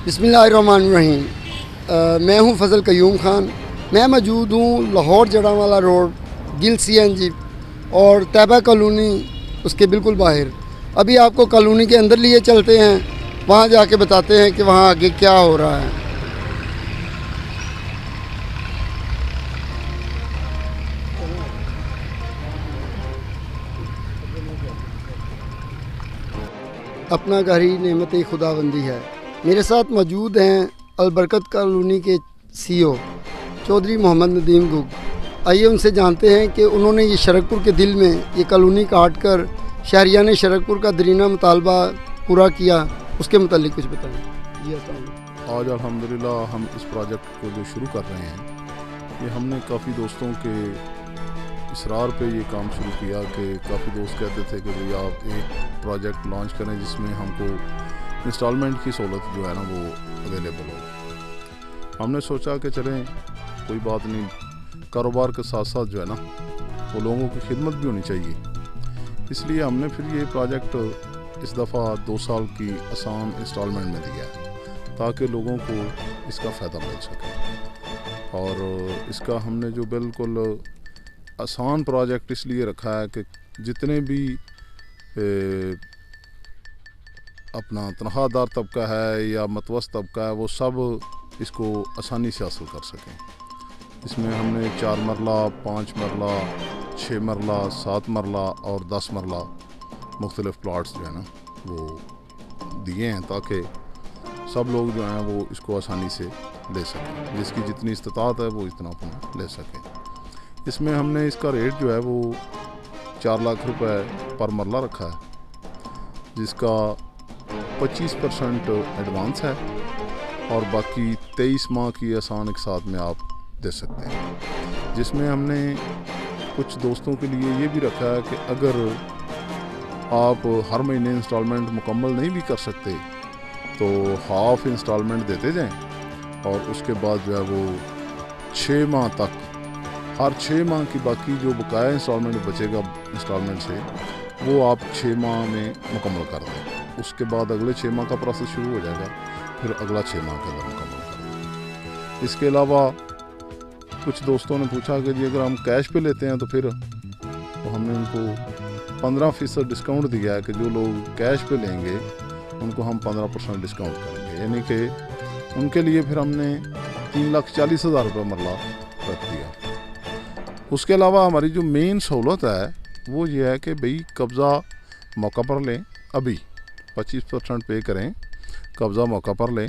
बिस्मिल्लाहिर्रहमानिर्रहीम। मैं हूं फ़ज़ल क़य्यूम ख़ान। मैं मौजूद हूं लाहौर जड़ांवाला रोड, गिल CNG और तैयबा कॉलोनी उसके बिल्कुल बाहर। अभी आपको कॉलोनी के अंदर लिए चलते हैं, वहां जाके बताते हैं कि वहां आगे क्या हो रहा है। अपना घर ही नेमत खुदाबंदी है। मेरे साथ मौजूद हैं अलबरकत कॉलोनी के CEO चौधरी मोहम्मद नदीम गुग। आइए उनसे जानते हैं कि उन्होंने ये शरकपुर के दिल में ये कॉलोनी काट कर शहरियान शरकपुर का दरीना मुतालबा पूरा किया, उसके मुतालिक कुछ बताएं। जी आज अल्हम्दुलिल्लाह हम इस प्रोजेक्ट को जो शुरू कर रहे हैं, ये हमने काफ़ी दोस्तों के इसरार पे ये काम शुरू किया कि काफ़ी दोस्त कहते थे कि भाई आप एक प्रोजेक्ट लॉन्च करें जिसमें हमको इंस्टॉलमेंट की सहूलत जो है ना वो अवेलेबल हो। हमने सोचा कि चलें कोई बात नहीं, कारोबार के साथ साथ जो है ना वो लोगों की खिदमत भी होनी चाहिए। इसलिए हमने फिर ये प्रोजेक्ट इस दफ़ा 2 साल की आसान इंस्टॉलमेंट में दिया है ताकि लोगों को इसका फ़ायदा मिल सके। और इसका हमने जो बिल्कुल आसान प्रोजेक्ट इसलिए रखा है कि जितने भी अपना तनख्वाहदार तबका है या मतवस्त तबका है वो सब इसको आसानी से हासिल कर सकें। इसमें हमने 4 मरला, 5 मरला, 6 मरला, 7 मरला और 10 मरला मुख्तलिफ प्लाट्स जो है ना वो दिए हैं ताकि सब लोग जो हैं वो इसको आसानी से ले सकें। जिसकी जितनी इस्तात है वो इतना अपना ले सकें। इसमें हमने इसका रेट जो है वो 4 लाख रुपए पर मरला रखा है, जिसका 25% एडवांस है और बाकी 23 माह की आसान एक साथ में आप दे सकते हैं। जिसमें हमने कुछ दोस्तों के लिए ये भी रखा है कि अगर आप हर महीने इंस्टॉलमेंट मुकम्मल नहीं भी कर सकते तो हाफ इंस्टॉलमेंट देते जाएं और उसके बाद जो है वो 6 माह तक, हर 6 माह की बाकी जो बकाया इंस्टॉलमेंट बचेगा इंस्टॉलमेंट से वो आप 6 माह में मुकम्मल कर दें। उसके बाद अगले 6 माह का प्रोसेस शुरू हो जाएगा, फिर अगला 6 माह के अंदर मुकम्मल कर दें। इसके अलावा कुछ दोस्तों ने पूछा कि जी अगर हम कैश पे लेते हैं तो फिर तो हमने उनको 15% डिस्काउंट दिया है कि जो लोग कैश पे लेंगे उनको हम 15% डिस्काउंट करेंगे, यानी कि उनके लिए फिर हमने 3,40,000 रुपये मरला रख दिया। उसके अलावा हमारी जो मेन सहूलत है वो ये है कि भाई कब्ज़ा मौका पर लें, अभी 25% पे करें, कब्ज़ा मौका पर लें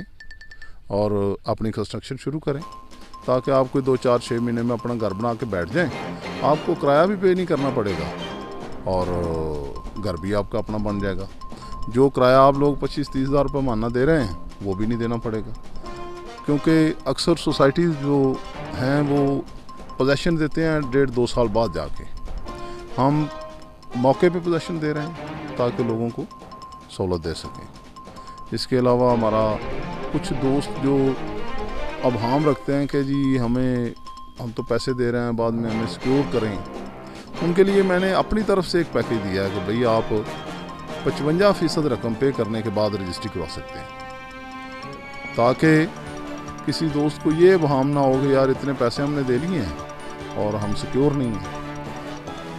और अपनी कंस्ट्रक्शन शुरू करें ताकि आप कोई 2-4-6 महीने में अपना घर बना के बैठ जाएं। आपको किराया भी पे नहीं करना पड़ेगा और घर भी आपका अपना बन जाएगा। जो किराया आप लोग 25-30 हज़ार रुपये महीना दे रहे हैं वो भी नहीं देना पड़ेगा, क्योंकि अक्सर सोसाइटीज़ जो हैं वो पोजेसन देते हैं 1.5-2 साल बाद जाके। हम मौके पे पोजेसन दे रहे हैं ताकि लोगों को सहूलत दे सकें। इसके अलावा हमारा कुछ दोस्त जो अब हम रखते हैं कि जी हम तो पैसे दे रहे हैं, बाद में हमें सिक्योर करें, उनके लिए मैंने अपनी तरफ से एक पैकेज दिया है कि भाई आप 55% रकम पे करने के बाद रजिस्ट्री करवा सकते हैं, ताकि किसी दोस्त को ये वहाम ना हो कि यार इतने पैसे हमने दे लिए हैं और हम सिक्योर नहीं हैं।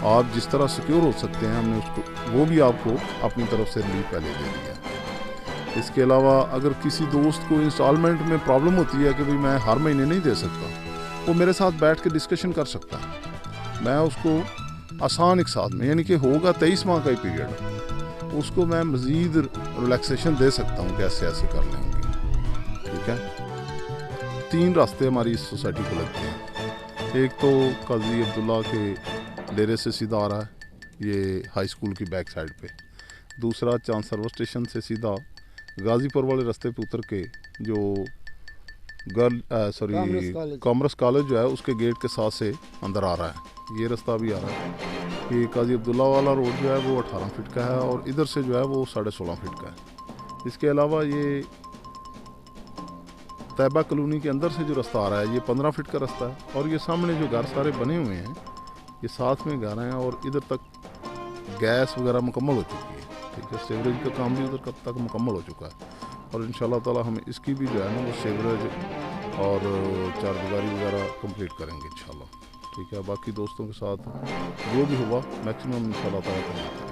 आप जिस तरह सिक्योर हो सकते हैं हमने उसको वो भी आपको अपनी तरफ से रिलीफ पहले दे दिया। इसके अलावा अगर किसी दोस्त को इंस्टॉलमेंट में प्रॉब्लम होती है कि भाई मैं हर महीने नहीं दे सकता, वो मेरे साथ बैठ के डिस्कशन कर सकता है। मैं उसको आसान एक साथ में, यानी कि होगा 23 माह का ही पीरियड, उसको मैं मज़ीद रिलैक्सेशन दे सकता हूँ, कैसे ऐसे कर लेंगे। ठीक है, 3 रास्ते हमारी इस सोसाइटी को लगते हैं। एक तो काजी अब्दुल्ला के डेरे से सीधा आ रहा है, ये हाई स्कूल की बैक साइड पे। दूसरा चांद सर्वर स्टेशन से सीधा गाज़ीपुर वाले रास्ते पे उतर के जो कॉमर्स कॉलेज जो है उसके गेट के साथ से अंदर आ रहा है, ये रास्ता भी आ रहा है। ये काजी अब्दुल्ला वाला रोड जो है वो 18 फीट का है और इधर से जो है वो 16.5 फीट का है। इसके अलावा ये तैयबा कॉलोनी के अंदर से जो रास्ता आ रहा है ये 15 फीट का रास्ता है और ये सामने जो घर सारे बने हुए हैं ये साथ में घर हैं और इधर तक गैस वगैरह मुकम्मल हो चुकी है। ठीक है, सीवरेज का काम भी उधर कब तक मुकम्मल हो चुका है और इंशाल्लाह ताला हम इसकी भी जो है ना वो सीवरेज और चारदीवारी वगैरह कंप्लीट करेंगे इंशाल्लाह। ठीक है, बाकी दोस्तों के साथ जो भी हुआ मैक्सिमम इंशाल्लाह ताला करेंगे।